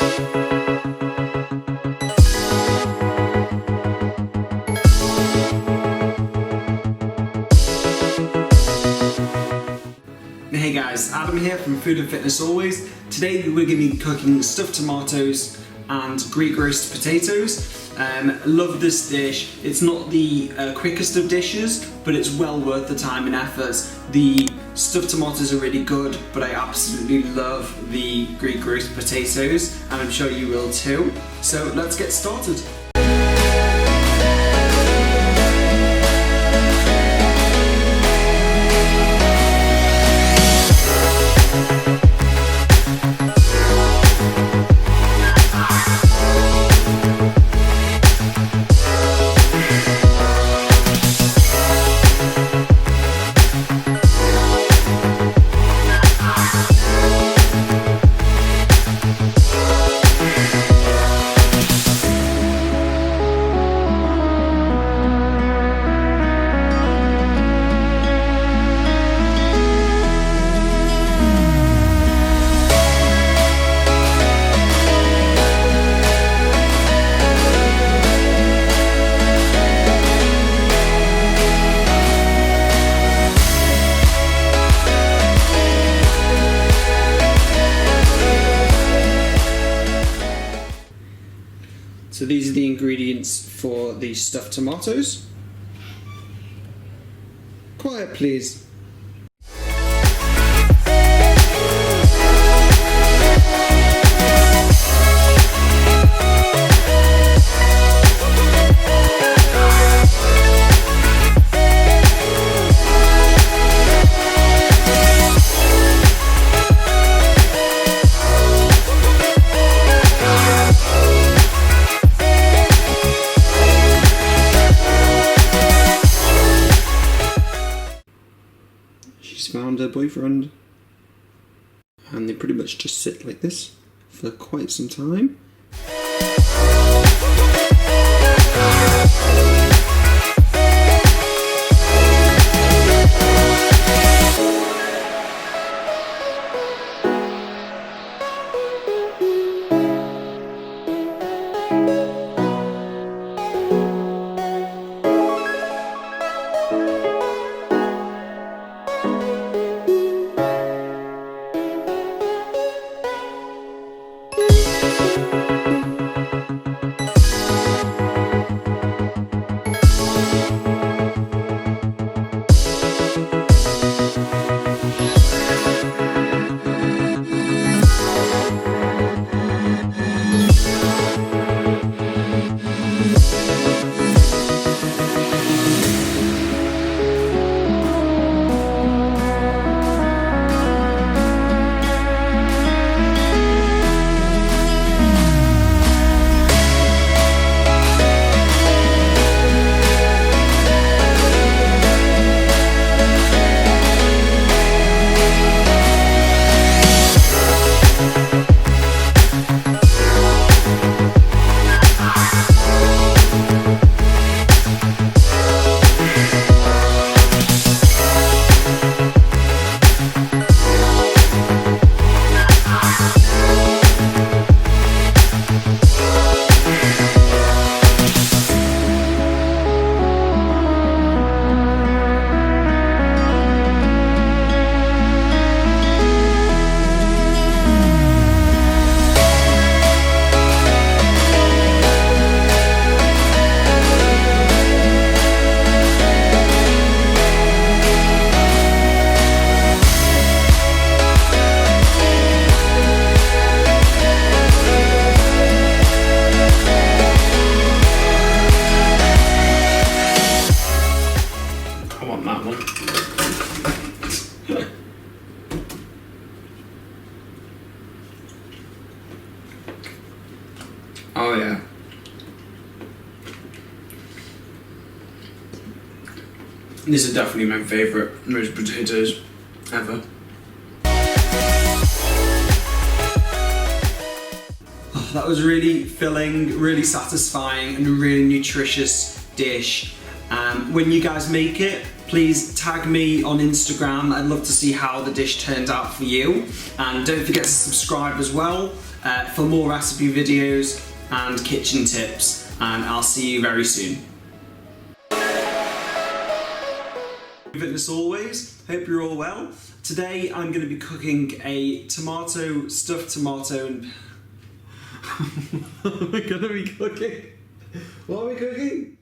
Hey guys, Adam here from Food and Fitness Always. Today we're going to be cooking stuffed tomatoes and Greek roast potatoes. Love this dish. It's not the quickest of dishes, but it's well worth the time and effort. The stuffed tomatoes are really good, but I absolutely love the Greek roast potatoes, and I'm sure you will too. So let's get started. So these are the ingredients for the stuffed tomatoes. Quiet, please. She's found her boyfriend, and they pretty much just sit like this for quite some time. Oh yeah. These are definitely my favourite roast potatoes ever. Oh, that was really filling, really satisfying and a really nutritious dish. When you guys make it, please tag me on Instagram. I'd love to see how the dish turned out for you. And don't forget to subscribe as well for more recipe videos and kitchen tips. And I'll see you very soon. Fitness always, hope you're all well. Today I'm going to be cooking a stuffed tomato and... What am I going to be cooking? What are we cooking?